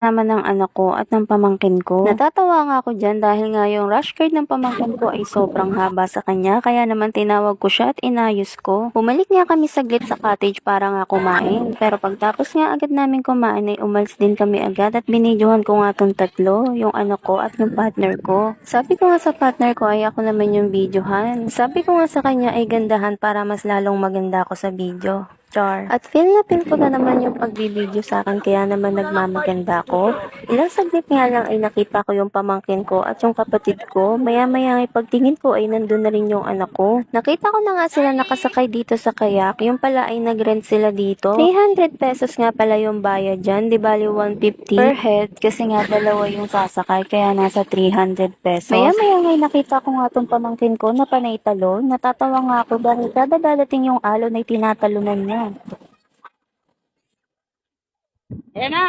naman ng anak ko at ng pamangkin ko. Natatawa nga ako dyan dahil nga yung rush card ng pamangkin ko ay sobrang haba sa kanya, kaya naman tinawag ko siya at inayos ko. Bumalik nga kami saglit sa cottage para nga kumain, pero pagtapos nga agad namin kumain ay umalis din kami agad at binidyohan ko nga tong tatlo, yung anak ko at yung partner ko. Sabi ko nga sa partner ko ay ako naman yung videohan. Sabi ko nga sa kanya ay gandahan para mas lalong maganda ako sa video. Char. At feel ko na naman yung pagbibideo sa akin, kaya naman nagmamaganda ko. Ilang saglit nga lang ay nakita ko yung pamangkin ko at yung kapatid ko. Maya-maya ay pagtingin ko ay nandun na rin yung anak ko. Nakita ko na nga sila nakasakay dito sa kayak. Yung pala ay nag-rent sila dito. 300 pesos nga pala yung bayad dyan. Di bali 150 per head kasi nga dalawa yung sasakay, kaya nasa 300 pesos. Maya-maya nga ay nakita ko nga tong pamangkin ko na panay talon. Natatawa nga ako dahil kada dadating yung alon ay tinatalunan niya. Ayan na.